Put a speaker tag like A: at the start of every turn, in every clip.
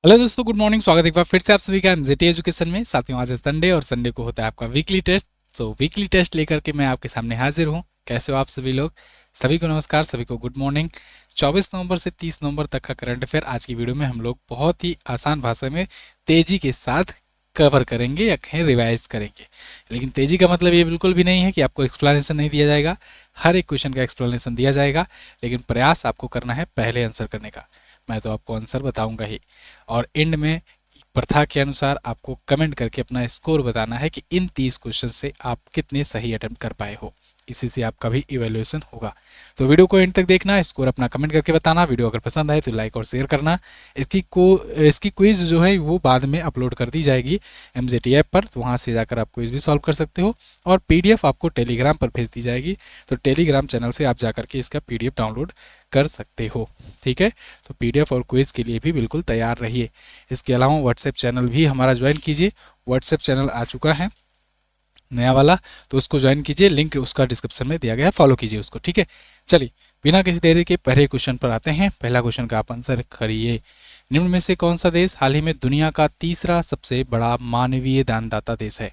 A: Hello दोस्तों, good morning. स्वागत है एक बार फिर से आप सभी का एमजेटी एजुकेशन में। साथियों, आज है संडे और संडे को होता है आपका वीकली टेस्ट। तो वीकली टेस्ट लेकर के मैं आपके सामने हाजिर हूँ। कैसे हो आप सभी लोग? सभी को नमस्कार, सभी को गुड मॉर्निंग। 24 नवंबर से 30 नवंबर तक का करंट अफेयर आज की वीडियो में हम लोग बहुत ही आसान भाषा में तेजी के साथ कवर करेंगे या कहें रिवाइज करेंगे। लेकिन तेजी का मतलब ये बिल्कुल भी नहीं है कि आपको एक्सप्लेनेशन नहीं दिया जाएगा। हर एक क्वेश्चन का एक्सप्लेनेशन दिया जाएगा, लेकिन प्रयास आपको करना है पहले आंसर करने का। मैं तो आपको आंसर बताऊंगा ही, और एंड में प्रथा के अनुसार आपको कमेंट करके अपना स्कोर बताना है कि इन 30 क्वेश्चन से आप कितने सही अटेम्प्ट कर पाए हो। इसी से आपका भी इवेल्युएशन होगा। तो वीडियो को एंड तक देखना, स्कोर अपना कमेंट करके बताना। वीडियो अगर पसंद आए तो लाइक और शेयर करना। इसकी क्विज जो है वो बाद में अपलोड कर दी जाएगी एमजेटी ऐप पर, तो वहाँ से जाकर आप क्विज भी सॉल्व कर सकते हो। और पीडीएफ आपको टेलीग्राम पर भेज दी जाएगी, तो टेलीग्राम चैनल से आप जाकर के इसका पीडीएफ डाउनलोड कर सकते हो। ठीक है, तो पीडीएफ और क्विज के लिए भी बिल्कुल तैयार रहिए। इसके अलावा व्हाट्सएप चैनल भी हमारा ज्वाइन कीजिए। व्हाट्सएप चैनल आ चुका है नया वाला, तो उसको ज्वाइन कीजिए। लिंक उसका डिस्क्रिप्शन में दिया गया है, फॉलो कीजिए उसको। ठीक है, चलिए बिना किसी देरी के पहले क्वेश्चन पर आते हैं। पहला क्वेश्चन का आप आंसर करिए। निम्न में से कौन सा देश हाल ही में दुनिया का तीसरा सबसे बड़ा मानवीय दानदाता देश है?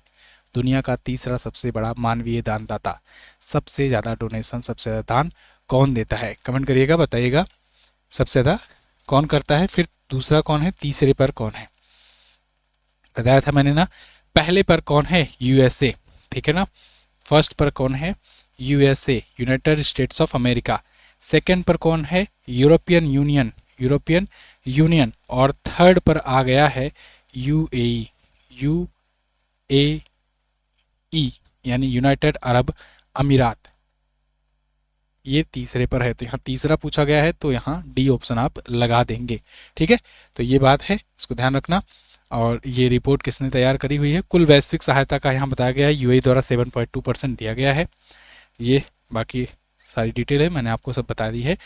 A: दुनिया का तीसरा सबसे बड़ा मानवीय दानदाता, सबसे ज़्यादा डोनेशन, सबसे ज़्यादा दान कौन देता है? कमेंट करिएगा, बताइएगा सबसे ज़्यादा कौन करता है, फिर दूसरा कौन है, तीसरे पर कौन है। बताया था मैंने ना, पहले पर कौन है? यूएसए। ठीक है ना, फर्स्ट पर कौन है? USA, United states of America. Second पर कौन है? European union, European union. और थर्ड पर आ गया है यूएई, यूएई यानी यूनाइटेड अरब अमीरात। ये तीसरे पर है, तो यहाँ तीसरा पूछा गया है, तो यहाँ डी ऑप्शन आप लगा देंगे। ठीक है, तो ये बात है, इसको ध्यान रखना। और ये रिपोर्ट किसने तैयार करी हुई है? कुल वैश्विक सहायता का यहाँ बताया गया है, यूएई द्वारा 7.2% दिया गया है। ये बाकी सारी डिटेल है, मैंने आपको सब बता दी है।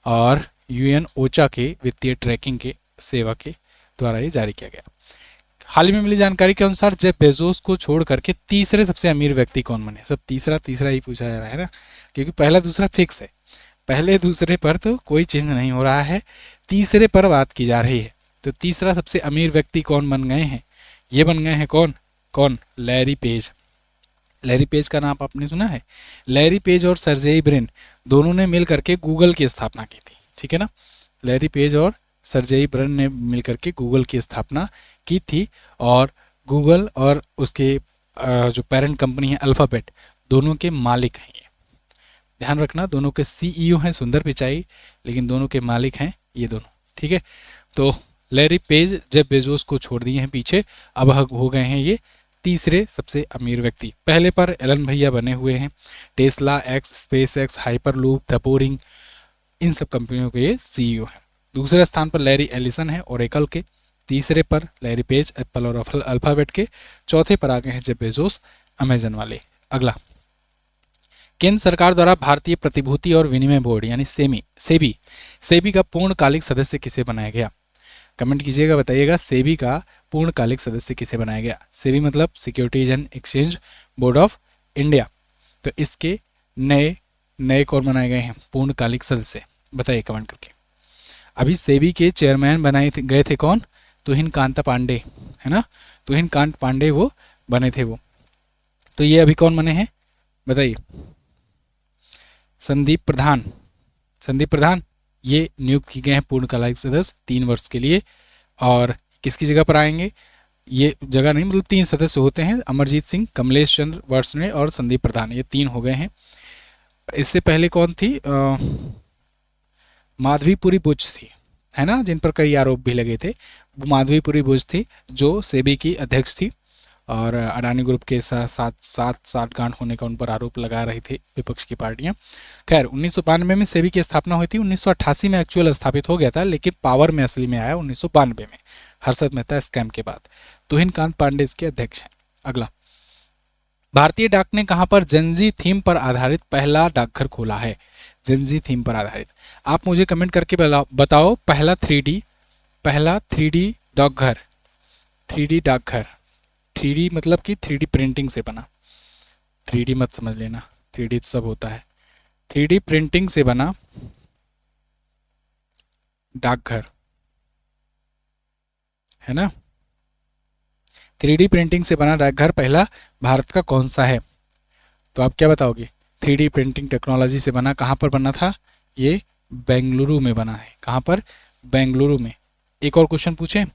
A: और यूएन ओचा के वित्तीय ट्रैकिंग के सेवा के द्वारा ये जारी किया गया। हाल ही में मिली जानकारी के अनुसार जेफ बेजोस को छोड़ करके तीसरे सबसे अमीर व्यक्ति कौन बने? सब तीसरा तीसरा ही पूछा जा रहा है ना, क्योंकि पहला दूसरा फिक्स है। पहले दूसरे पर तो कोई चेंज नहीं हो रहा है, तीसरे पर बात की जा रही है। तो तीसरा सबसे अमीर व्यक्ति कौन बन गए हैं? ये बन गए हैं कौन कौन? Larry page. लैरी पेज का नाम आपने सुना है? लैरी पेज और सर्जेई ब्रिन दोनों ने मिल करके गूगल की स्थापना की थी। ठीक है ना, लैरी पेज और सर्जेई ब्रिन ने मिलकर के गूगल की स्थापना की थी। और गूगल और उसके जो पेरेंट कंपनी है अल्फ़ाबेट, दोनों के मालिक हैं ये। ध्यान रखना, दोनों के सीईओ हैं सुंदर पिचाई, लेकिन दोनों के मालिक हैं ये दोनों। ठीक है, तो लैरी पेज जेफ बेजोस को छोड़ दिए हैं पीछे, अब हो गए हैं ये तीसरे सबसे अमीर व्यक्ति। पहले पर एलन भैया बने हुए हैं, Tesla, X, Space X, Hyperloop, the Boring, इन सब कंपनियों के ये सीईओ हैं। दूसरे स्थान पर लैरी एलिसन है ओरेकल के। तीसरे पर लैरी पेज एप्पल और अल्फाबेट के। चौथे पर आ गए हैं जेफ बेजोस अमेजन वाले। अगला, केंद्र सरकार द्वारा भारतीय प्रतिभूति और विनिमय बोर्ड यानी सेबी सेबी का पूर्णकालिक सदस्य किसे बनाया गया? कमेंट कीजिएगा, बताइएगा सेबी का पूर्णकालिक सदस्य किसे बनाया गया? सेबी मतलब securities and exchange board of India. तो इसके नए नए कौन बनाए गए हैं पूर्णकालिक सदस्य? बताइए कमेंट करके। अभी सेबी के चेयरमैन गए थे कौन? तुहिन कांता पांडे, है ना, तुहिन कांत पांडे वो बने थे वो। तो ये अभी कौन बने हैं बताइए? संदीप प्रधान। संदीप प्रधान ये नियुक्त किए गए हैं पूर्णकालिक सदस्य 3 वर्ष के लिए। और किसकी जगह पर आएंगे? ये जगह नहीं, मतलब 3 सदस्य होते हैं, अमरजीत सिंह, कमलेश चंद्र वर्षने और संदीप प्रधान, ये 3 हो गए हैं। इससे पहले कौन थी? माधवीपुरी बुच थी, है ना, जिन पर कई आरोप भी लगे थे। माधवीपुरी बुच थी जो सेबी की अध्यक्ष थी, और अडानी ग्रुप के साथ साठ-गांठ होने का उन पर आरोप लगा रही थी विपक्ष की पार्टियां। खैर 1992 में सेबी की स्थापना हुई थी, 1988 में एक्चुअल स्थापित हो गया था, लेकिन पावर में असली में आया 1992 में, हर्षद मेहता स्कैम के बाद। तुहिन कांत पांडे इसके अध्यक्ष हैं। अगला, भारतीय डाक ने कहां पर जेनजी थीम पर आधारित पहला डाकघर खोला है? जेनजी थीम पर आधारित आप मुझे कमेंट करके बताओ। पहला थ्री डी डाकघर, 3D डाकघर, 3D मतलब कि 3D प्रिंटिंग से बना। 3D मत समझ लेना, 3D तो सब होता है। 3D प्रिंटिंग से बना डाकघर। है ना। 3D प्रिंटिंग से बना डाकघर पहला भारत का कौन सा है? तो आप क्या बताओगे? 3D प्रिंटिंग टेक्नोलॉजी से बना, कहाँ पर बना था? ये बेंगलुरु में बना है। कहाँ पर? बेंगलुरु में। एक और क्वेश्चन पूछें,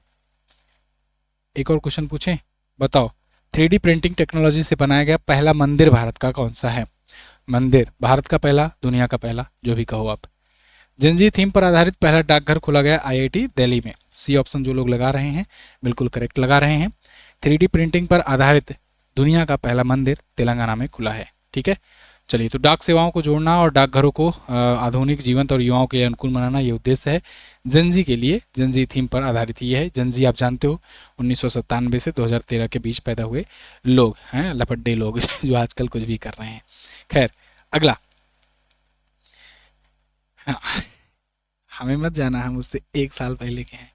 A: एक और क्वेश्चन पूछें, बताओ 3D प्रिंटिंग टेक्नोलॉजी से बनाया गया पहला मंदिर भारत का कौन सा है? मंदिर भारत का पहला, दुनिया का पहला, जो भी कहो आप। जंजीर थीम पर आधारित पहला डाकघर खोला गया आईआईटी दिल्ली में। सी ऑप्शन जो लोग लगा रहे हैं बिल्कुल करेक्ट लगा रहे हैं। 3D प्रिंटिंग पर आधारित दुनिया का पहला मंदिर तेलंगाना में खुला है। ठीक है, चलिए, तो डाक सेवाओं को जोड़ना और डाकघरों को आधुनिक जीवंत और युवाओं के लिए अनुकूल बनाना ये उद्देश्य है जेनजी के लिए। जेनजी थीम पर आधारित ये है। जेनजी आप जानते हो 1997 से 2013 के बीच पैदा हुए लोग हैं, लपड्डे लोग जो आजकल कुछ भी कर रहे हैं। खैर, अगला। हाँ, हमें मत जाना, हम उससे 1 साल पहले के हैं।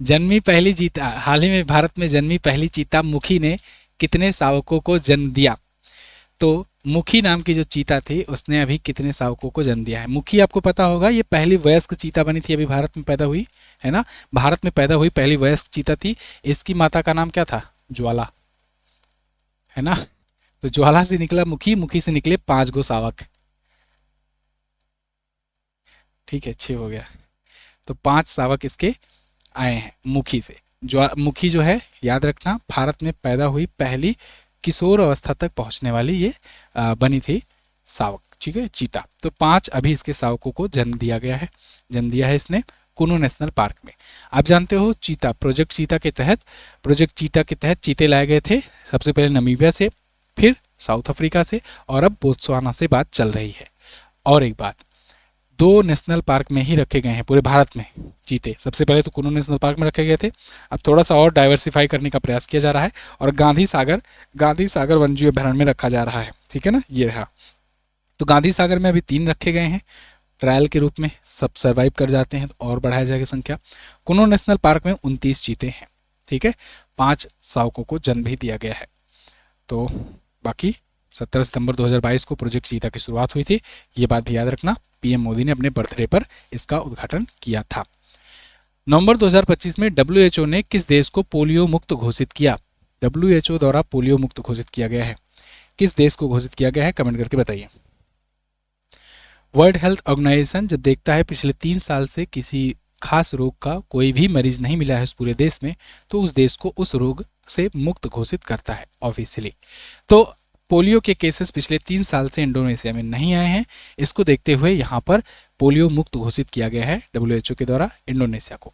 A: जन्मी पहली चीता, हाल ही में भारत में जन्मी पहली चीता मुखी ने कितने शावकों को जन्म दिया? तो मुखी नाम की जो चीता थी उसने अभी कितने शावकों को जन्म दिया है? मुखी आपको पता होगा, ये पहली वयस्क चीता बनी थी, अभी भारत में पैदा हुई है ना। भारत में पैदा हुई पहली वयस्क चीता थी। इसकी माता का नाम क्या था? ज्वाला, है ना। तो ज्वाला से निकला मुखी, मुखी से निकले 5 गो शावक। ठीक है, 6 हो गया। तो 5 शावक इसके आए हैं मुखी से। मुखी जो है, याद रखना, भारत में पैदा हुई पहली किशोर अवस्था तक पहुंचने वाली ये बनी थी शावक। ठीक है, चीता। तो 5 अभी इसके शावकों को जन्म दिया गया है, जन्म दिया है इसने कुनू नेशनल पार्क में। आप जानते हो चीता, प्रोजेक्ट चीता के तहत चीते लाए गए थे सबसे पहले नमीबिया से, फिर साउथ अफ्रीका से, और अब बोत्सवाना से बात चल रही है। और एक बात, 2 नेशनल पार्क में ही रखे गए हैं पूरे भारत में चीते। सबसे पहले तो कुनू नेशनल पार्क में रखे गए थे, अब थोड़ा सा और डाइवर्सिफाई करने का प्रयास किया जा रहा है और गांधी सागर वन्यजीव अभ्यारण्य में रखा जा रहा है। ठीक है ना, ये रहा। तो गांधी सागर में अभी 3 रखे गए हैं ट्रायल के रूप में, सब सर्वाइव कर जाते हैं तो और बढ़ाया जाएगा संख्या। कुनू नेशनल पार्क में 29 चीते हैं। ठीक है, 5 शावकों को जन्म भी दिया गया है। तो बाकी 17 सितंबर 2022 को प्रोजेक्ट चीता की शुरुआत हुई थी, ये बात भी याद रखना। पीएम मोदी ने अपने बर्थडे पर इसका उद्घाटन किया था। नवंबर 2025 में डब्ल्यूएचओ ने किस देश को पोलियो मुक्त घोषित किया? डब्ल्यूएचओ द्वारा पोलियो मुक्त घोषित किया गया है, किस देश को घोषित किया गया है? कमेंट करके बताइए। वर्ल्ड हेल्थ ऑर्गेनाइजेशन जब देखता है पिछले 3 साल से किसी खास रोग का कोई भी मरीज नहीं मिला है उस पूरे देश में, तो उस देश को उस रोग से मुक्त घोषित करता है ऑफिशियली। तो पोलियो के केसेस पिछले 3 साल से इंडोनेशिया में नहीं आए हैं, इसको देखते हुए यहाँ पर पोलियो मुक्त घोषित किया गया है डब्ल्यूएचओ के द्वारा इंडोनेशिया को।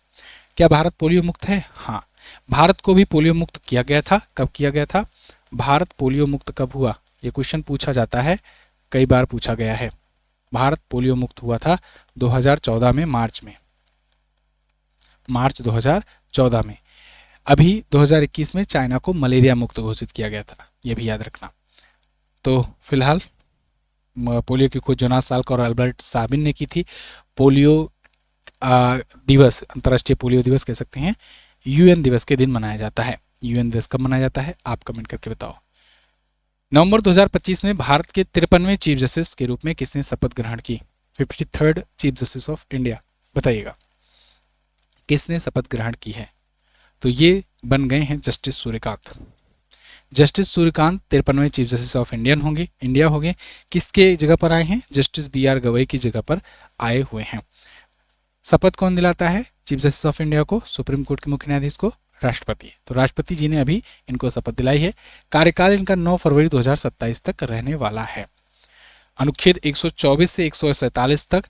A: क्या भारत पोलियो मुक्त है? हाँ, भारत को भी पोलियो मुक्त किया गया था। कब किया गया था? भारत पोलियो मुक्त कब हुआ? ये क्वेश्चन पूछा जाता है, कई बार पूछा गया है। भारत पोलियो मुक्त हुआ था 2014 में, मार्च 2014 में। अभी 2021 में चाइना को मलेरिया मुक्त घोषित किया गया था, ये भी याद रखना। तो फिलहाल पोलियो की खोज जोनास साल्क और अल्बर्ट साबिन ने की थी। पोलियो दिवस, अंतर्राष्ट्रीय पोलियो दिवस कह सकते हैं, यूएन दिवस के दिन मनाया जाता है। यूएन दिवस कब मनाया जाता है? आप कमेंट करके बताओ। नवंबर 2025 में भारत के 53वें चीफ जस्टिस के रूप में किसने शपथ ग्रहण की? 53rd chief justice of India, बताइएगा किसने शपथ ग्रहण की है? तो ये बन गए हैं जस्टिस सूर्यकांत। जस्टिस सूर्यकांत 53वें चीफ जस्टिस ऑफ इंडिया हो गए। किसके जगह पर आए हैं? जस्टिस बीआर गवई की जगह पर आए हुए हैं। शपथ कौन दिलाता है चीफ जस्टिस ऑफ इंडिया को, सुप्रीम कोर्ट के मुख्य न्यायाधीश को? राष्ट्रपति। तो राष्ट्रपति जी ने अभी इनको शपथ दिलाई है। कार्यकाल इनका 9 फरवरी 2027 तक रहने वाला है। अनुच्छेद 124 से 147 तक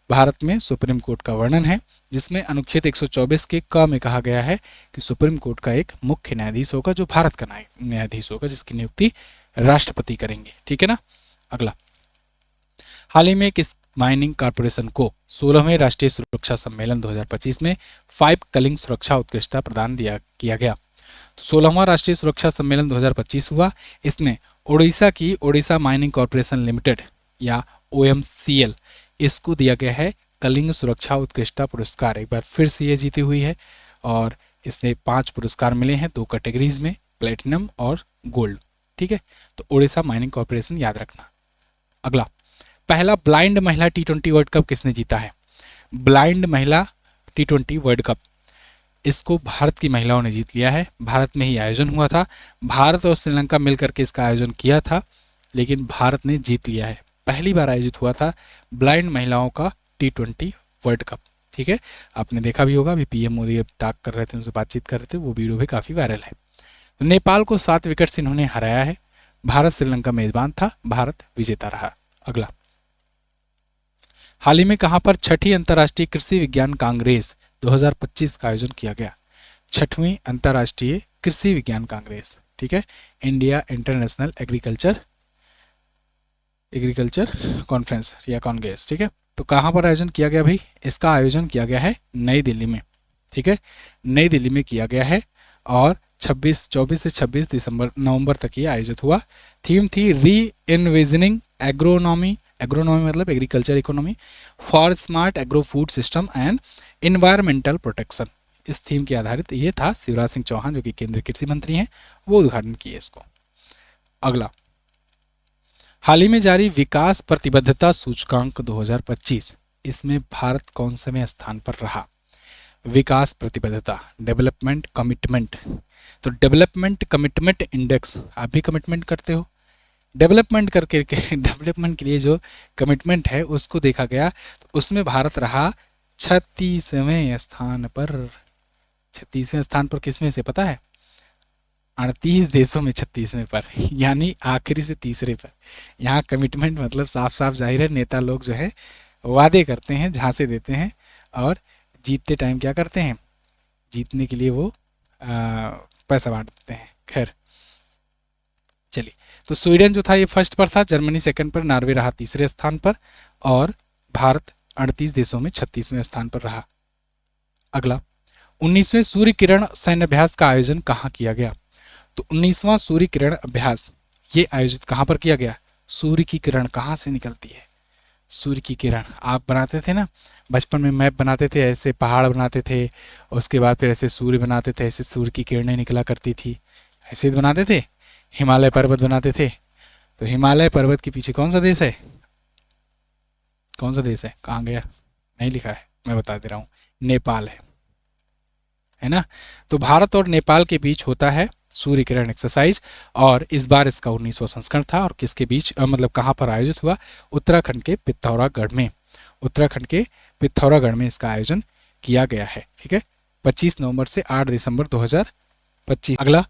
A: भारत में सुप्रीम कोर्ट का वर्णन है, जिसमें अनुच्छेद 124 के क में कहा गया है कि सुप्रीम कोर्ट का एक मुख्य न्यायाधीश होगा जो भारत का न्यायाधीश होगा, जिसकी नियुक्ति राष्ट्रपति करेंगे। ठीक है ना। अगला, हाल ही में किस माइनिंग कॉरपोरेशन को 16वें राष्ट्रीय सुरक्षा सम्मेलन 2025 में 5 कलिंग सुरक्षा उत्कृष्टता प्रदान किया गया? तो 16वां राष्ट्रीय सुरक्षा सम्मेलन 2025 हुआ। इसमें ओडिशा की ओडिशा माइनिंग कॉरपोरेशन लिमिटेड या OMCL, इसको दिया गया है कलिंग सुरक्षा उत्कृष्टता पुरस्कार। एक बार फिर से ये जीती हुई है और इसने 5 पुरस्कार मिले हैं 2 कैटेगरीज में, प्लेटिनम और गोल्ड। ठीक है, तो ओडिशा माइनिंग कॉरपोरेशन याद रखना। अगला, पहला ब्लाइंड महिला T20 वर्ल्ड कप किसने जीता है? ब्लाइंड महिला T20 वर्ल्ड कप इसको भारत की महिलाओं ने जीत लिया है। भारत में ही आयोजन हुआ था, भारत और श्रीलंका मिलकर के इसका आयोजन किया था, लेकिन भारत ने जीत लिया है। पहली बार आयोजित हुआ था ब्लाइंड महिलाओं का T20 वर्ल्ड कप। ठीक है, आपने देखा भी होगा, अभी पीएम मोदी टॉक कर रहे थे, उनसे बातचीत कर रहे थे, वो वीडियो भी काफ़ी वायरल है। तो नेपाल को 7 विकेट से इन्होंने हराया है। भारत श्रीलंका मेजबान था, भारत विजेता रहा। अगला, हाल ही में कहां पर छठी अंतर्राष्ट्रीय कृषि विज्ञान कांग्रेस 2025 का आयोजन किया गया? छठवीं अंतर्राष्ट्रीय कृषि विज्ञान कांग्रेस, ठीक है, इंडिया इंटरनेशनल एग्रीकल्चर कॉन्फ्रेंस या कांग्रेस, ठीक है। तो कहां पर आयोजन किया गया भाई? इसका आयोजन किया गया है नई दिल्ली में, ठीक है, नई दिल्ली में किया गया है और 24 से 26 नवंबर तक ये आयोजित हुआ। थीम थी री इन्विजनिंग एग्रोनॉमी, एग्रोनॉमी मतलब agriculture economy, for smart agro food system and environmental protection. इस थीम के आधारित ये था। शिवराज सिंह चौहान जो कि केंद्रीय कृषि मंत्री हैं, वो उद्घाटन किए इसको। अगला, हाल ही में जारी विकास प्रतिबद्धता सूचकांक 2025, इसमें भारत कौन सेवें स्थान पर रहा? विकास प्रतिबद्धता, डेवलपमेंट कमिटमेंट, तो डेवलपमेंट कमिटमेंट इंडेक्स, आप भी कमिटमेंट करते हो, डेवलपमेंट करके डेवलपमेंट के लिए जो कमिटमेंट है उसको देखा गया, तो उसमें भारत रहा 36वें स्थान पर। 36वें स्थान पर किसमें से पता है? 38 देशों में 36वें पर, यानी आखिरी से तीसरे पर। यहाँ कमिटमेंट मतलब साफ साफ जाहिर है, नेता लोग जो है वादे करते हैं, झांसे देते हैं और जीतते टाइम क्या करते हैं? जीतने के लिए वो पैसा बांट देते हैं। खैर चलिए, तो स्वीडन जो था ये फर्स्ट पर था, जर्मनी सेकंड पर, नॉर्वे रहा तीसरे स्थान पर और भारत 38 देशों में 36वें स्थान पर रहा। अगला, 19वें सूर्य किरण सैन्य अभ्यास का आयोजन कहाँ किया गया? तो 19वां सूर्य किरण अभ्यास ये आयोजित कहाँ पर किया गया? सूर्य की किरण कहाँ से निकलती है? सूर्य की किरण आप बनाते थे ना बचपन में, मैप बनाते थे, ऐसे पहाड़ बनाते थे, उसके बाद फिर ऐसे सूर्य बनाते थे, ऐसे सूर्य की किरणें निकला करती थी, ऐसे बनाते थे। हिमालय पर्वत बनाते थे, तो हिमालय पर्वत के पीछे कौन सा देश है? कौन सा देश है? कहाँ गया? नहीं लिखा है, मैं बता दे रहा हूँ, नेपाल है ना। तो भारत और नेपाल के बीच होता है सूर्य किरण एक्सरसाइज और इस बार इसका 19वां संस्करण था। और किसके बीच मतलब कहाँ पर आयोजित हुआ? उत्तराखंड के पिथौरागढ़ में, उत्तराखंड के पिथौरागढ़ में इसका आयोजन किया गया है। ठीक है, 25 नवंबर से 8 दिसंबर 2025। अगला,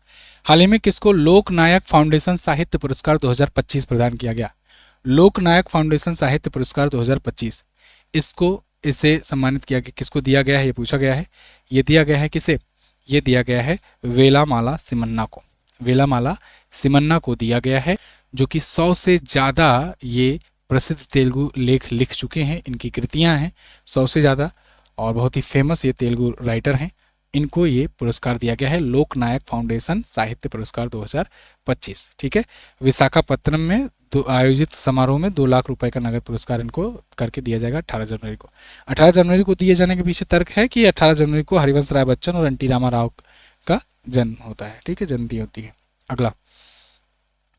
A: हाल ही में किसको लोकनायक फाउंडेशन साहित्य पुरस्कार 2025 प्रदान किया गया? लोकनायक फाउंडेशन साहित्य पुरस्कार 2025, इसे सम्मानित किया गया, किसको दिया गया है ये पूछा गया है। ये दिया गया है किसे? ये दिया गया है वेलामाला सिमन्ना को। वेलामाला सिमन्ना को दिया गया है, जो कि 100 से ज़्यादा ये प्रसिद्ध तेलुगु लेख लिख चुके हैं, इनकी कृतियां हैं 100 से ज़्यादा और बहुत ही फेमस ये तेलुगु राइटर हैं। इनको ये पुरस्कार दिया गया है लोकनायक फाउंडेशन साहित्य पुरस्कार 2025। ठीक है, विशाखापत्तनम में आयोजित समारोह में 2 लाख रुपए का नगद पुरस्कार इनको करके दिया जाएगा 18 जनवरी को। 18 जनवरी को दिए जाने के पीछे तर्क है कि 18 जनवरी को हरिवंश राय बच्चन और एन टी रामा राव का जन्म होता है। ठीक है, जयंती होती है। अगला,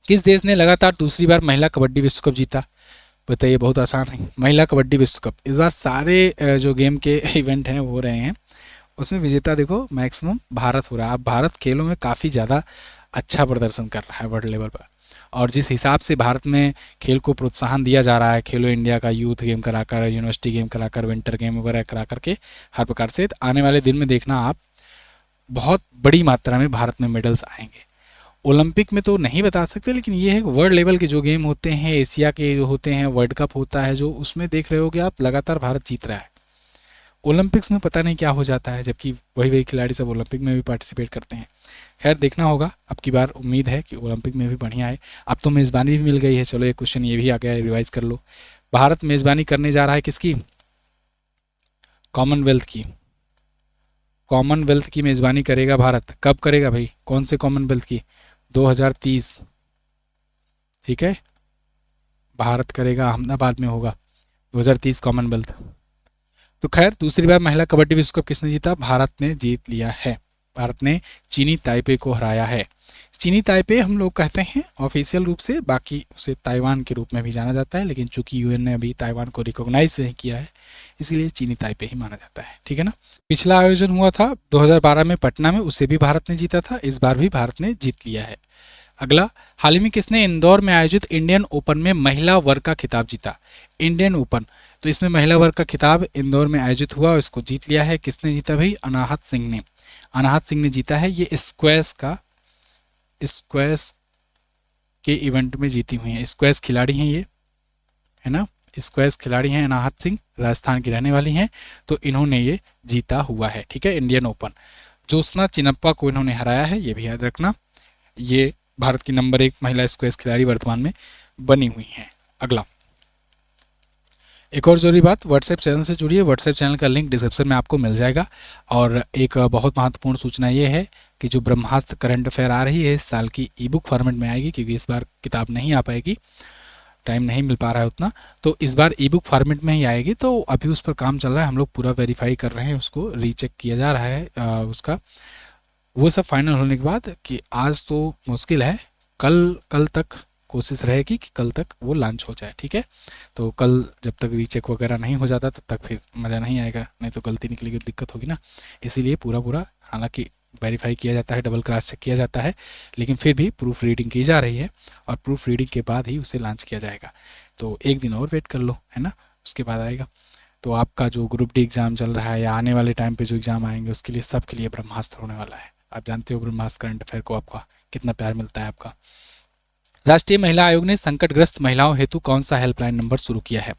A: किस देश ने लगातार दूसरी बार महिला कबड्डी विश्व कप जीता? बताइए, बहुत आसान है, महिला कबड्डी विश्व कप। इस बार सारे जो गेम के इवेंट हैं वो हो रहे हैं, उसमें विजेता देखो मैक्सिमम भारत हो रहा है। अब भारत खेलों में काफ़ी ज़्यादा अच्छा प्रदर्शन कर रहा है वर्ल्ड लेवल पर, और जिस हिसाब से भारत में खेल को प्रोत्साहन दिया जा रहा है, खेलो इंडिया का यूथ गेम कराकर, यूनिवर्सिटी गेम कराकर, विंटर गेम वगैरह करा करके हर प्रकार से, आने वाले दिन में देखना आप बहुत बड़ी मात्रा में भारत में मेडल्स आएंगे। ओलंपिक में तो नहीं बता सकते, लेकिन ये है वर्ल्ड लेवल के जो गेम होते हैं, एशिया के जो होते हैं, वर्ल्ड कप होता है जो, उसमें देख रहे हो कि आप लगातार भारत जीत रहा है। ओलंपिक्स में पता नहीं क्या हो जाता है, जबकि वही खिलाड़ी सब ओलंपिक में भी पार्टिसिपेट करते हैं। खैर देखना होगा, अब की बार उम्मीद है कि ओलंपिक में भी बढ़िया है। अब तो मेज़बानी भी मिल गई है, चलो एक क्वेश्चन ये भी आ गया है, रिवाइज कर लो। भारत मेज़बानी करने जा रहा है किसकी? कॉमनवेल्थ की। कॉमनवेल्थ की मेज़बानी करेगा भारत। कब करेगा भाई? कौन से कॉमनवेल्थ की? 2030। ठीक है, भारत करेगा, अहमदाबाद में होगा 2030 कॉमनवेल्थ। तो खैर दूसरी बार महिला कबड्डी विश्व कप किसने जीता? भारत ने जीत लिया है। भारत ने चीनी ताइपे को हराया है। चीनी ताइपे हम लोग कहते हैं ऑफिशियल रूप से, बाकी उसे ताइवान के रूप में भी जाना जाता है, लेकिन चूंकि यूएन ने अभी ताइवान को रिकॉग्नाइज नहीं किया है इसीलिए चीनी ताइपे ही माना जाता है, ठीक है ना। पिछला आयोजन हुआ था 2012 में पटना में, उसे भी भारत ने जीता था, इस बार भी भारत ने जीत लिया है। अगला, हाल ही में किसने इंदौर में आयोजित इंडियन ओपन में महिला वर्ग का खिताब जीता? इंडियन ओपन, तो इसमें महिला वर्ग का खिताब इंदौर में आयोजित हुआ और इसको जीत लिया है। किसने जीता भाई? अनाहत सिंह ने। अनाहत सिंह ने जीता है। ये स्क्वैश के इवेंट में जीती हुई हैं। स्क्वैश खिलाड़ी हैं ये, है ना, स्क्वैश खिलाड़ी हैं अनाहत सिंह, राजस्थान की रहने वाली हैं, तो इन्होंने ये जीता हुआ है, ठीक है, इंडियन ओपन। ज्योत्सना चिनप्पा को इन्होंने हराया है, ये भी याद रखना। ये भारत की नंबर 1 महिला स्क्वैश खिलाड़ी वर्तमान में बनी हुई हैं। अगला, एक और जरूरी बात, व्हाट्सएप चैनल से जुड़िए। व्हाट्सएप चैनल का लिंक डिस्क्रिप्शन में आपको मिल जाएगा। और एक बहुत महत्वपूर्ण सूचना ये है कि जो ब्रह्मास्त्र करंट अफेयर आ रही है इस साल की ई बुक फॉर्मेट में आएगी, क्योंकि इस बार किताब नहीं आ पाएगी, टाइम नहीं मिल पा रहा है उतना, तो इस बार ई बुक फॉर्मेट में ही आएगी। तो अभी उस पर काम चल रहा है, हम लोग पूरा वेरीफाई कर रहे हैं, उसको रीचेक किया जा रहा है उसका। वो सब फाइनल होने के बाद, कि आज तो मुश्किल है, कल तक कोशिश रहेगी कि कल तक वो लॉन्च हो जाए, ठीक है। तो कल जब तक रीचेक वगैरह नहीं हो जाता तब तक फिर मज़ा नहीं आएगा, नहीं तो गलती निकलेगी तो दिक्कत होगी ना। इसीलिए पूरा हालांकि वेरीफाई किया जाता है, डबल क्रॉस चेक किया जाता है, लेकिन फिर भी प्रूफ रीडिंग की जा रही है और प्रूफ रीडिंग के बाद ही उसे लॉन्च किया जाएगा। तो एक दिन और वेट कर लो, है ना, उसके बाद आएगा। तो आपका जो ग्रुप डी एग्ज़ाम चल रहा है या आने वाले टाइम पे जो एग्ज़ाम आएंगे उसके लिए, सब के लिए ब्रह्मास्त्र होने वाला है। आप जानते हो ब्रह्मास्त्र करंट अफेयर को आपका कितना प्यार मिलता है आपका। राष्ट्रीय महिला आयोग ने संकटग्रस्त महिलाओं हेतु कौन सा हेल्पलाइन नंबर शुरू किया है?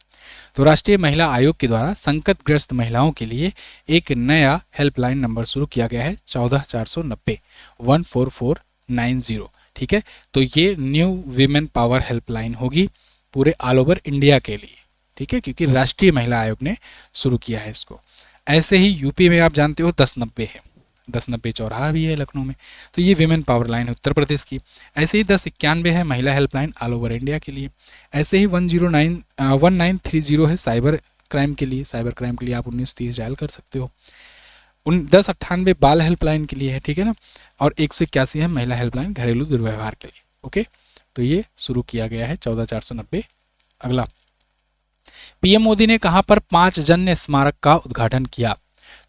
A: तो राष्ट्रीय महिला आयोग के द्वारा संकटग्रस्त महिलाओं के लिए एक नया हेल्पलाइन नंबर शुरू किया गया है, 14490 14490, ठीक है। तो ये न्यू वीमेन पावर हेल्पलाइन होगी पूरे ऑल ओवर इंडिया के लिए, ठीक है, क्योंकि राष्ट्रीय महिला आयोग ने शुरू किया है इसको। ऐसे ही यूपी में आप जानते हो 1090 है, 1090 चौराहा भी है लखनऊ में, तो ये विमेन पावर लाइन है उत्तर प्रदेश की। ऐसे ही 1091 है महिला हेल्पलाइन ऑल ओवर इंडिया के लिए। ऐसे ही 1930 है साइबर क्राइम के लिए, साइबर क्राइम के लिए आप 1930 डायल कर सकते हो। 1098 बाल हेल्पलाइन के लिए है, ठीक है ना, और 181 है महिला हेल्पलाइन घरेलू दुर्व्यवहार के लिए। ओके, तो ये शुरू किया गया है 14490। अगला, पीएम मोदी ने कहां पर 5 जन्य स्मारक का उद्घाटन किया?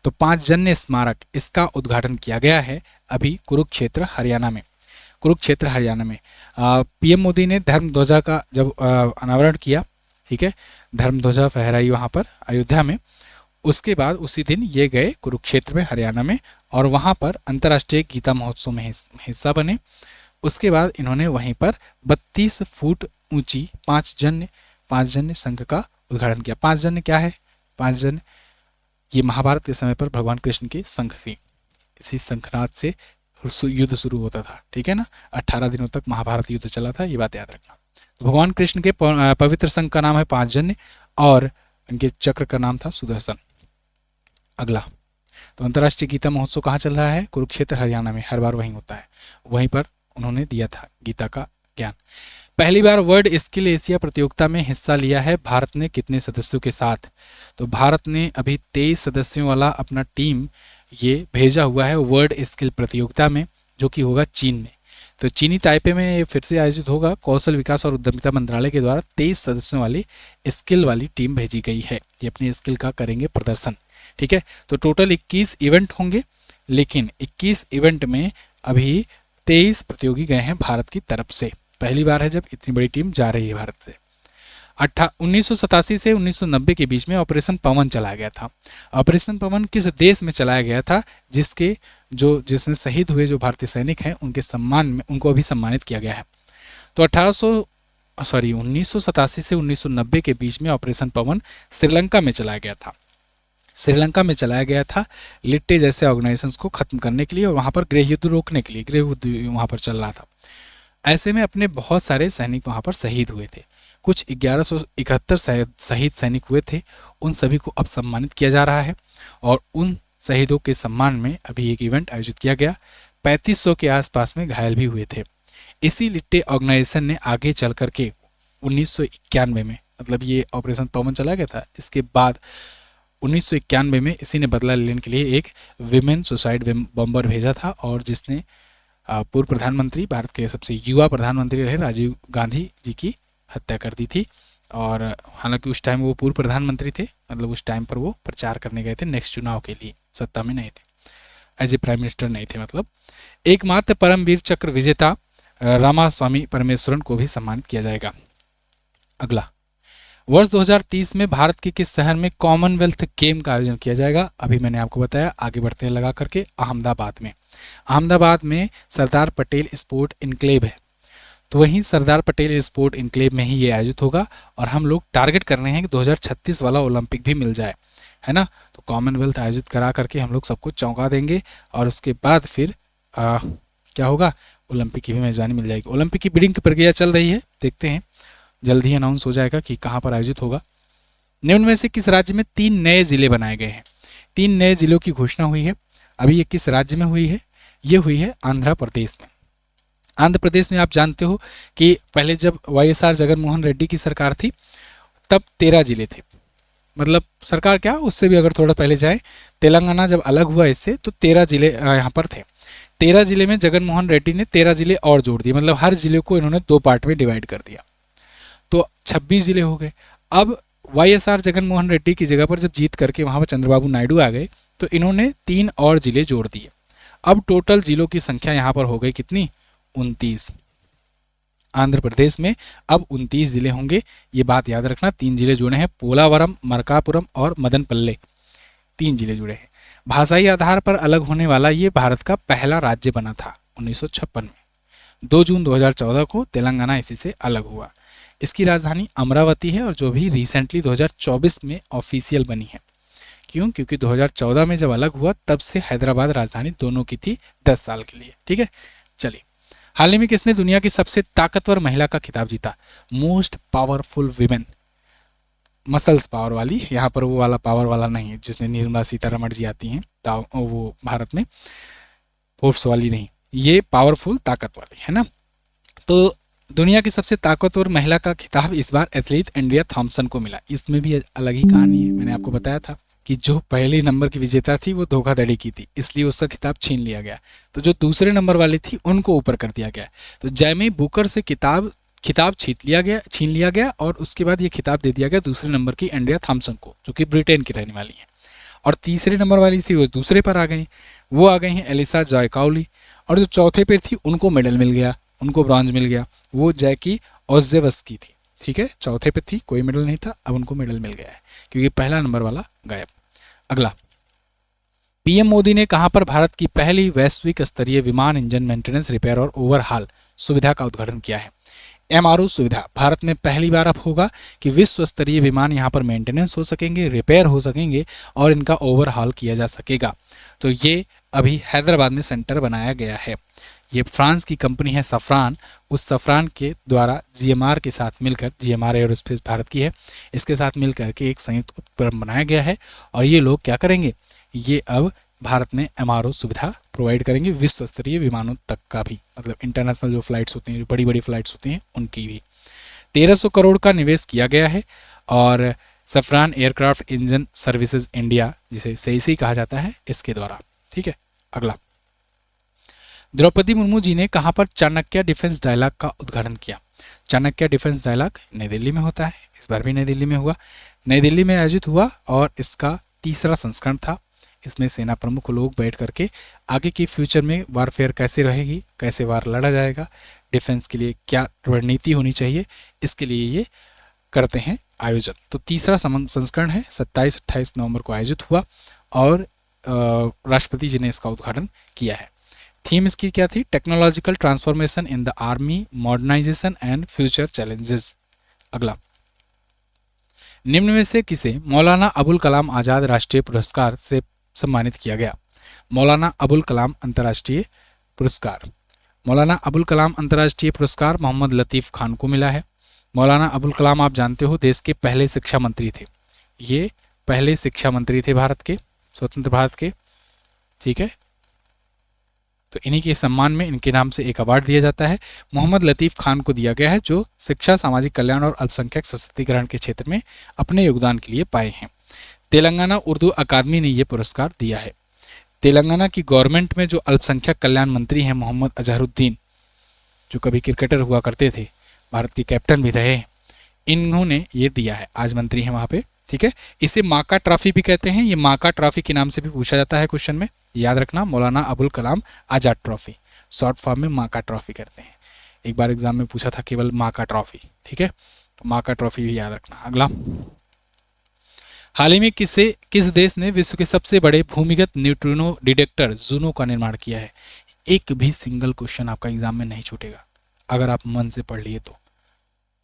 A: तो 5 जन्य स्मारक, इसका उद्घाटन किया गया है अभी कुरुक्षेत्र हरियाणा में। कुरुक्षेत्र हरियाणा में पीएम मोदी ने धर्म ध्वजा का जब अनावरण किया, ठीक है, धर्म ध्वजा फहराई वहाँ पर अयोध्या में, उसके बाद उसी दिन ये गए कुरुक्षेत्र में हरियाणा में और वहाँ पर अंतर्राष्ट्रीय गीता महोत्सव में हिस्सा बने। उसके बाद इन्होंने वहीं पर 32 फुट ऊंची 5 जन्य संघ का उद्घाटन किया। 5 जन्य क्या है? 5 जन्य ये महाभारत के समय पर भगवान कृष्ण की संघ थी, इसी शंखनाद से युद्ध शुरू होता था, ठीक है ना। 18 दिनों तक महाभारत युद्ध चला था, ये बात याद रखना। तो भगवान कृष्ण के पवित्र संघ का नाम है 5 जन्य और इनके चक्र का नाम था सुदर्शन। अगला, तो अंतर्राष्ट्रीय गीता महोत्सव कहाँ चल रहा है? कुरुक्षेत्र हरियाणा में, हर बार वहीं होता है, वहीं पर उन्होंने दिया था गीता का ज्ञान। पहली बार वर्ल्ड स्किल एशिया प्रतियोगिता में हिस्सा लिया है भारत ने कितने सदस्यों के साथ? तो भारत ने अभी 23 सदस्यों वाला अपना टीम ये भेजा हुआ है वर्ल्ड स्किल प्रतियोगिता में, जो कि होगा चीन में। तो चीनी ताइपे में ये फिर से आयोजित होगा। कौशल विकास और उद्यमिता मंत्रालय के द्वारा 23 सदस्यों वाली स्किल वाली टीम भेजी गई है, ये अपनी स्किल का करेंगे प्रदर्शन, ठीक है। तो टोटल 21 इवेंट होंगे, लेकिन 21 इवेंट में अभी 23 प्रतियोगी गए हैं भारत की तरफ से। पहली बार है जब इतनी बड़ी टीम जा रही है भारत से। 1987 से 1990 के बीच में ऑपरेशन पवन चलाया गया था। ऑपरेशन पवन किस देश में चलाया गया था जिसमें शहीद हुए जो भारतीय सैनिक हैं उनके सम्मान में उनको अभी सम्मानित किया गया है? तो 1987 से 1990 के बीच में ऑपरेशन पवन श्रीलंका में चलाया गया था। श्रीलंका में चलाया गया था लिट्टे जैसे ऑर्गेनाइजेशंस को खत्म करने के लिए और वहाँ पर गृह युद्ध रोकने के लिए, गृह युद्ध वहाँ पर चल रहा था। ऐसे में अपने बहुत सारे सैनिक वहाँ पर शहीद हुए थे, कुछ 1171 शहीद सैनिक हुए थे, उन सभी को अब सम्मानित किया जा रहा है और उन शहीदों के सम्मान में अभी एक इवेंट आयोजित किया गया। 3500 के आसपास में घायल भी हुए थे। इसी लिट्टे ऑर्गेनाइजेशन ने आगे चल करके 1991 में, मतलब ये ऑपरेशन पवन चला गया था, इसके बाद 1991 में इसी ने बदला लेने के लिए एक विमेन सुसाइड बॉम्बर भेजा था और जिसने पूर्व प्रधानमंत्री, भारत के सबसे युवा प्रधानमंत्री रहे राजीव गांधी जी की हत्या कर दी थी। और हालांकि उस टाइम वो पूर्व प्रधानमंत्री थे, मतलब उस टाइम पर वो प्रचार करने गए थे नेक्स्ट चुनाव के लिए, सत्ता में नहीं थे, एज ए प्राइम मिनिस्टर नहीं थे मतलब। एकमात्र परमवीर चक्र विजेता रामास्वामी परमेश्वरन को भी सम्मानित किया जाएगा। अगला, वर्ष 2030 में भारत के किस शहर में कॉमनवेल्थ गेम का आयोजन किया जाएगा? अभी मैंने आपको बताया, आगे बढ़ते हैं लगा करके, अहमदाबाद में। अहमदाबाद में सरदार पटेल स्पोर्ट इनक्लेव है, तो वहीं सरदार पटेल स्पोर्ट इनक्लेव में ही ये आयोजित होगा। और हम लोग टारगेट कर रहे हैं कि 2036 वाला ओलंपिक भी मिल जाए, है ना। तो कॉमनवेल्थ आयोजित करा करके हम लोग सबको चौंका देंगे, और उसके बाद फिर क्या होगा, ओलंपिक की भी मेजबानी मिल जाएगी। ओलंपिक की बिडिंग की प्रक्रिया चल रही है, देखते हैं जल्द ही अनाउंस हो जाएगा कि कहाँ पर आयोजित होगा। निम्न में से किस राज्य में 3 नए जिले बनाए गए हैं? 3 नए जिलों की घोषणा हुई है। अभी ये किस राज्य में हुई है? ये हुई है आंध्र प्रदेश में। आंध्र प्रदेश में आप जानते हो कि पहले जब वाईएसआर जगनमोहन रेड्डी की सरकार थी तब 13 जिले थे, मतलब सरकार क्या, उससे भी अगर थोड़ा पहले जाए, तेलंगाना जब अलग हुआ इससे तो 13 जिले यहाँ पर थे। 13 जिले में जगनमोहन रेड्डी ने 13 जिले और जोड़ दिए, मतलब हर जिले को इन्होंने 2 पार्ट में डिवाइड कर दिया, तो 26 जिले हो गए। अब वाईएसआर जगनमोहन रेड्डी की जगह पर जब जीत करके वहाँ पर चंद्रबाबू नायडू आ गए तो इन्होंने 3 और जिले जोड़ दिए। अब टोटल जिलों की संख्या यहाँ पर हो गई कितनी? 29। आंध्र प्रदेश में अब 29 जिले होंगे, ये बात याद रखना। 3 जिले जुड़े हैं, पोलावरम, मरकापुरम और मदनपल्ले, 3 जिले जुड़े हैं। भाषाई आधार पर अलग होने वाला ये भारत का पहला राज्य बना था 1956 में। 2 जून 2014 को तेलंगाना इसी से अलग हुआ। इसकी राजधानी अमरावती है, और जो भी रिसेंटली 2024 में ऑफिशियल बनी है। क्यों? क्योंकि 2014 में जब अलग हुआ तब से हैदराबाद राजधानी दोनों की थी 10 साल के लिए। ठीक है, चलिए। हाल ही में किसने दुनिया की सबसे ताकतवर महिला का खिताब जीता? Most powerful women, muscles power वाली, यहाँ पर वो वाला पावर वाला नहीं है जिसमें निर्मला सीतारमण जी आती हैं, वो भारत में फोर्स वाली नहीं, ये पावरफुल ताकत वाली है ना। तो दुनिया की सबसे ताकतवर महिला का खिताब इस बार एथलीट एंड्रिया थॉम्पसन को मिला। इसमें भी अलग ही कहानी है, मैंने आपको बताया था कि जो पहले नंबर की विजेता थी वो धोखाधड़ी की थी, इसलिए उसका खिताब छीन लिया गया। तो जो दूसरे नंबर वाली थी उनको ऊपर कर दिया गया। तो जैमी बुकर से खिताब छीन लिया गया और उसके बाद ये खिताब दे दिया गया दूसरे नंबर की एंड्रिया थॉम्पसन को, जो कि ब्रिटेन की रहने वाली है। और तीसरे नंबर वाली थी वो दूसरे पर आ गई, वो आ गई हैं एलिसा जॉयकाउली। और जो चौथे पर थी उनको मेडल मिल गया, उनको ब्रॉन्ज मिल गया, वो जैकी ओजेवस्की थी। ठीक है, चौथे पे थी, कोई मेडल नहीं था, अब उनको मेडल मिल गया है क्योंकि पहला नंबर वाला गायब। अगला, पीएम मोदी ने कहां पर भारत की पहली वैश्विक स्तरीय विमान इंजन मेंटेनेंस, रिपेयर और ओवरहाल सुविधा का उद्घाटन किया है? एमआरओ सुविधा भारत में पहली बार अब होगा कि विश्व स्तरीय विमान यहां पर मेंटेनेंस हो सकेंगे, रिपेयर हो सकेंगे और इनका ओवरहाल किया जा सकेगा। तो ये अभी हैदराबाद में सेंटर बनाया गया है। ये फ्रांस की कंपनी है सफ्रान, उस सफ्रान के द्वारा जीएमआर के साथ मिलकर, जीएमआर एयरोस्पेस भारत की है, इसके साथ मिलकर के एक संयुक्त उपक्रम बनाया गया है। और ये लोग क्या करेंगे, ये अब भारत में एमआरओ सुविधा प्रोवाइड करेंगे विश्व स्तरीय विमानों तक का भी, मतलब इंटरनेशनल जो फ्लाइट्स होती हैं, बड़ी बड़ी फ्लाइट्स होती हैं, उनकी भी। 1300 करोड़ का निवेश किया गया है। और सफ्रान एयरक्राफ्ट इंजन सर्विसेज इंडिया, जिसे सेईसी कहा जाता है, इसके द्वारा। ठीक है, अगला, द्रौपदी मुर्मू जी ने कहां पर चाणक्य डिफेंस डायलॉग का उद्घाटन किया? चाणक्य डिफेंस डायलॉग नई दिल्ली में होता है, इस बार भी नई दिल्ली में हुआ, नई दिल्ली में आयोजित हुआ और इसका 3रा संस्करण था। इसमें सेना प्रमुख लोग बैठ करके आगे की फ्यूचर में वारफेयर कैसे रहेगी, कैसे वार लड़ा जाएगा, डिफेंस के लिए क्या रणनीति होनी चाहिए, इसके लिए ये करते हैं आयोजन। तो 3रा संस्करण है, 27-28 नवंबर को आयोजित हुआ और राष्ट्रपति जी ने इसका उद्घाटन किया है। थीम इसकी क्या थी? Technological transformation in the army, modernisation and future challenges. अगला, निम्न में से किसे मौलाना अबुल कलाम आजाद राष्ट्रीय पुरस्कार से सम्मानित किया गया? मौलाना अबुल कलाम अंतर्राष्ट्रीय पुरस्कार, मौलाना अबुल कलाम अंतर्राष्ट्रीय पुरस्कार मोहम्मद लतीफ़ खान को मिला है। मौलाना अबुल कलाम आप जानते हो देश के पहले शिक्षा मंत्री थे, ये पहले शिक्षा मंत्री थे भारत के, स्वतंत्र भारत के। ठीक है, तो इन्हीं के सम्मान में इनके नाम से एक अवार्ड दिया जाता है। मोहम्मद लतीफ़ खान को दिया गया है, जो शिक्षा, सामाजिक कल्याण और अल्पसंख्यक सशक्तिकरण के क्षेत्र में अपने योगदान के लिए पाए हैं। तेलंगाना उर्दू अकादमी ने यह पुरस्कार दिया है। तेलंगाना की गवर्नमेंट में जो अल्पसंख्यक कल्याण मंत्री हैं मोहम्मद अजहरुद्दीन, जो कभी क्रिकेटर हुआ करते थे, भारत के कैप्टन भी रहे, इन्होंने ये दिया है, आज मंत्री हैं वहाँ पे। ठीक है, इसे माका ट्रॉफी भी कहते हैं। ये माका ट्रॉफी के नाम से भी पूछा जाता है क्वेश्चन में, याद रखना, Maulana Abul Kalam Azad trophy, short form में माका ट्रॉफी करते हैं। एक बार एग्जाम में पूछा था केवल माका ट्रॉफी। ठीक है, तो माका ट्रॉफी भी याद रखना। अगला, हाल ही में किस देश ने विश्व के सबसे बड़े भूमिगत न्यूट्रिनो डिटेक्टर जूनो का निर्माण किया है? एक भी सिंगल क्वेश्चन आपका एग्जाम में नहीं छूटेगा अगर आप मन से पढ़ लिए तो।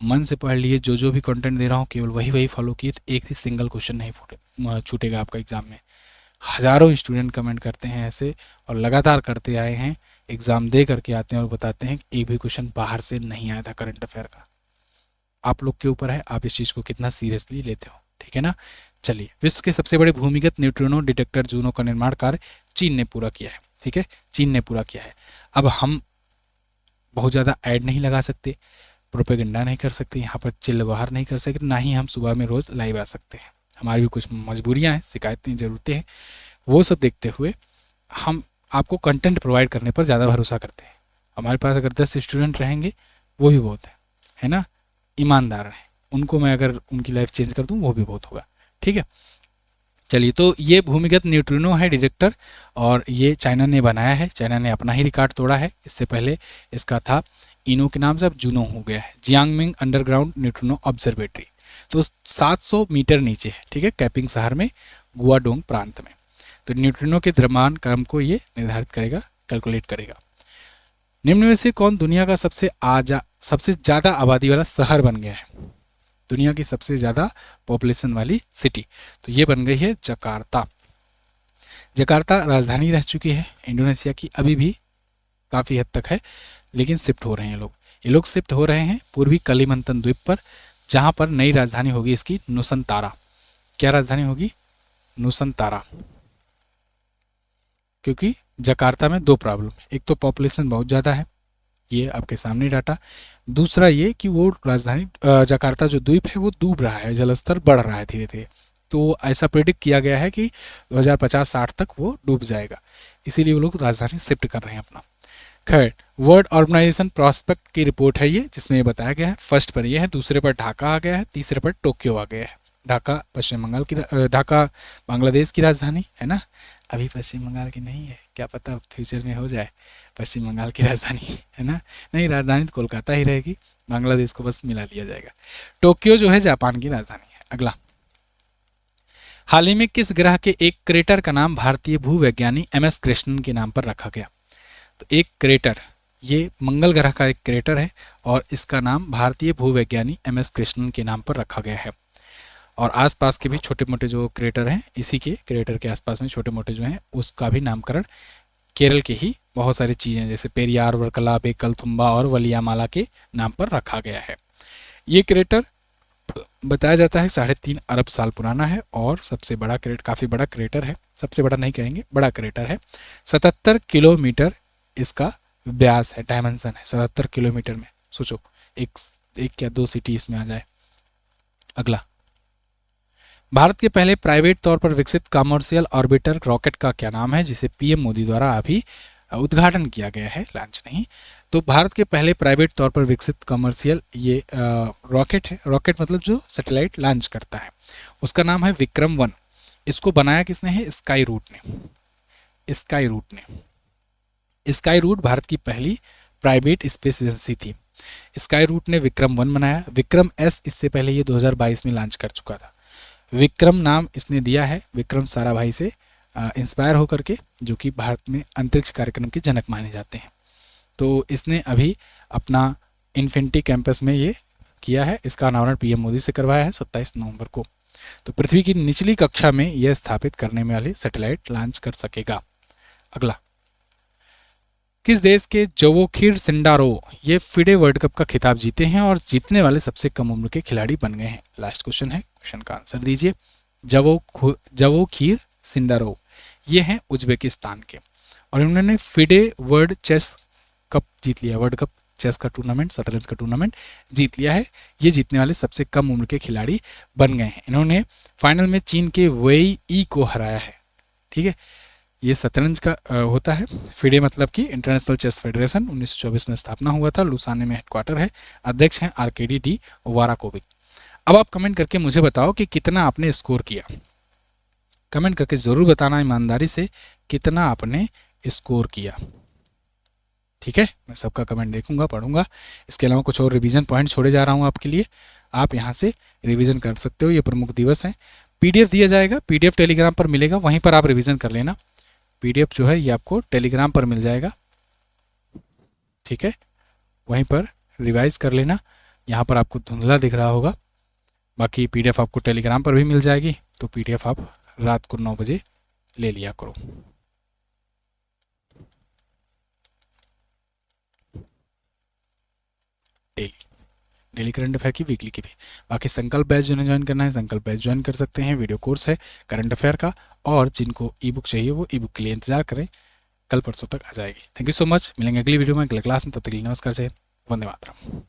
A: मन से पढ़ लिए, जो भी कंटेंट दे रहा हूँ केवल वही फॉलो किए, तो एक भी सिंगल क्वेश्चन नहीं छूटेगा आपका एग्जाम में। हजारों स्टूडेंट कमेंट करते हैं ऐसे, और लगातार करते आए हैं, एग्जाम दे करके आते हैं और बताते हैं कि एक भी क्वेश्चन बाहर से नहीं आया था करंट अफेयर का। आप लोग के ऊपर है, आप इस चीज़ को कितना सीरियसली लेते हो। ठीक है ना। चलिए, विश्व के सबसे बड़े भूमिगत न्यूट्रिनो डिटेक्टर जूनो का निर्माण कार्य चीन ने पूरा किया है। ठीक है, चीन ने पूरा किया है। अब हम बहुत ज़्यादा ऐड नहीं लगा सकते, प्रोपेगेंडा नहीं कर सकते, यहाँ पर चिल्लवाहर नहीं कर सकते, ना ही हम सुबह में रोज़ लाइव आ सकते हैं। हमारी भी कुछ मजबूरियाँ हैं, शिकायतें, ज़रूरतें हैं, वो सब देखते हुए हम आपको कंटेंट प्रोवाइड करने पर ज़्यादा भरोसा करते हैं। हमारे पास अगर 10 स्टूडेंट रहेंगे वो भी बहुत है ना, ईमानदार हैं, उनको मैं अगर उनकी लाइफ चेंज कर दूँ वो भी बहुत होगा। ठीक है, चलिए, तो ये भूमिगत न्यूट्रिनो है डिटेक्टर, और ये चाइना ने बनाया है। चाइना ने अपना ही रिकॉर्ड तोड़ा है। इससे पहले इसका था इनो के नाम से, अब जूनो हो गया है, जियांगमिंग अंडरग्राउंड न्यूट्रिनो ऑब्जर्वेटरी। तो 700 मीटर नीचे है। ठीक है, कैपिंग शहर में, गुआडोंग प्रांत में। तो न्यूट्रिनो के द्रव्यमान क्रम को ये निर्धारित करेगा, कैलकुलेट करेगा। निम्न में से कौन दुनिया का सबसे ज़्यादा आबादी वाला शहर बन गया है? दुनिया की सबसे ज़्यादा पॉपुलेशन वाली सिटी, तो ये बन गई है जकार्ता। जकार्ता राजधानी रह चुकी है इंडोनेशिया की, अभी भी काफ़ी हद तक है, लेकिन शिफ्ट हो रहे हैं लोग। ये लोग शिफ्ट हो रहे हैं पूर्वी कलिमंतन द्वीप पर, जहाँ पर नई राजधानी होगी इसकी नुसंतारा। क्या राजधानी होगी? नुसंतारा। क्योंकि जकार्ता में दो प्रॉब्लम, एक तो पॉपुलेशन बहुत ज़्यादा है, ये आपके सामने डाटा, दूसरा ये कि वो राजधानी जकार्ता जो द्वीप है वो डूब रहा है, जलस्तर बढ़ रहा है धीरे धीरे। तो ऐसा प्रेडिक्ट किया गया है कि 2050-60 तक वो डूब जाएगा, इसीलिए वो लोग राजधानी शिफ्ट कर रहे हैं अपना। खैर, वर्ल्ड ऑर्गेनाइजेशन प्रॉस्पेक्ट की रिपोर्ट है ये, जिसमें ये बताया गया है। फर्स्ट पर ये है, दूसरे पर ढाका आ गया है, तीसरे पर टोक्यो आ गया है। ढाका पश्चिम बंगाल की, ढाका बांग्लादेश की राजधानी है ना, अभी पश्चिम बंगाल की नहीं है, क्या पता फ्यूचर में हो जाए पश्चिम बंगाल की राजधानी, है ना। नहीं, राजधानी तो कोलकाता ही रहेगी, बांग्लादेश को बस मिला लिया जाएगा। टोक्यो जो है जापान की राजधानी है। अगला, हाल ही में किस ग्रह के एक क्रेटर का नाम भारतीय भूवैज्ञानिक MS कृष्णन के नाम पर रखा गया? तो एक क्रेटर, ये मंगल ग्रह का एक क्रेटर है, और इसका नाम भारतीय भूवैज्ञानिक MS कृष्णन के नाम पर रखा गया है। और आसपास के भी छोटे मोटे जो क्रेटर हैं, इसी के क्रेटर के आसपास में छोटे मोटे जो हैं, उसका भी नामकरण केरल के ही बहुत सारी चीज़ें जैसे पेरियार, वर्कला, बेकल, थुम्बा और वलियामाला के नाम पर रखा गया है। ये क्रेटर बताया जाता है 3.5 अरब साल पुराना है, और सबसे बड़ा क्रेटर, काफ़ी बड़ा क्रेटर है, सबसे बड़ा नहीं कहेंगे, बड़ा क्रेटर है। 77 किलोमीटर इसका व्यास है, डायमेंशन है 77 किलोमीटर में। सोचो, एक या दो सिटी इसमें आ जाए। अगला, भारत के पहले प्राइवेट तौर पर विकसित कमर्शियल ऑर्बिटर रॉकेट का क्या नाम है, जिसे PM मोदी द्वारा अभी उद्घाटन किया गया है, लॉन्च नहीं। तो भारत के पहले प्राइवेट तौर पर विकसित कमर्शियल ये रॉकेट है। रॉकेट मतलब जो सैटेलाइट लॉन्च करता है, उसका नाम है विक्रम-1। इसको बनाया किसने है? स्काई रूट ने। स्काई रूट भारत की पहली प्राइवेट स्पेस एजेंसी थी। स्काई रूट ने विक्रम-1 बनाया। विक्रम-S इससे पहले ये 2022 में लॉन्च कर चुका था। विक्रम नाम इसने दिया है विक्रम साराभाई से इंस्पायर होकर के, जो कि भारत में अंतरिक्ष कार्यक्रम के जनक माने जाते हैं। तो इसने अभी अपना इन्फिनिटी कैंपस में ये किया है। इसका अनावरण PM मोदी से करवाया है 27 नवंबर को। तो पृथ्वी की निचली कक्षा में यह स्थापित करने वाले सैटेलाइट लॉन्च कर सकेगा। अगला, किस देश के जोवोखिर सिंडारो ये FIDE वर्ल्ड कप का खिताब जीते हैं और जीतने वाले सबसे कम उम्र के खिलाड़ी बन गए हैं? लास्ट क्वेश्चन है, क्वेश्चन का आंसर दीजिए। जोवोखिर सिंडारो ये हैं उज्बेकिस्तान के, और इन्होंने FIDE वर्ल्ड चेस कप जीत लिया। वर्ल्ड कप चेस का टूर्नामेंट, शतरंज का टूर्नामेंट जीत लिया है। ये जीतने वाले सबसे कम उम्र के खिलाड़ी बन गए हैं। इन्होंने फाइनल में चीन के वेई ई को हराया है। ठीक है, ये शतरंज का होता है। FIDE मतलब कि इंटरनेशनल चेस फेडरेशन, 1924 में स्थापना हुआ था, लुसाने में हेडक्वार्टर है। अध्यक्ष हैं आर्केडी डी वाराकोविक। अब आप कमेंट करके मुझे बताओ कि कितना आपने स्कोर किया। कमेंट करके ज़रूर बताना ईमानदारी से कितना आपने स्कोर किया। ठीक है, मैं सबका कमेंट देखूंगा, पढ़ूंगा। इसके अलावा कुछ और रिवीजन पॉइंट छोड़े जा रहा हूँ आपके लिए, आप यहाँ से रिवीजन कर सकते हो। ये प्रमुख दिवस हैं। PDF दिया जाएगा, PDF टेलीग्राम पर मिलेगा, वहीं पर आप रिवीजन कर लेना। PDF जो है ये आपको टेलीग्राम पर मिल जाएगा। ठीक है, वहीं पर रिवाइज कर लेना। यहाँ पर आपको धुंधला दिख रहा होगा, बाकी PDF आपको टेलीग्राम पर भी मिल जाएगी। तो PDF आप रात को 9 बजे ले लिया करो। डेली करंट अफेयर की, वीकली की भी। बाकी संकल्प बैच जिन्हें ज्वाइन करना है, संकल्प बैच ज्वाइन कर सकते हैं। वीडियो कोर्स है करंट अफेयर का, और जिनको ई बुक चाहिए वो ई बुक के लिए इंतजार करें, कल परसों तक आ जाएगी। Thank you so much. मिलेंगे अगली वीडियो में, अगले क्लास में। तब तक के लिए नमस्कार, जय हिंद, वंदे मातरम।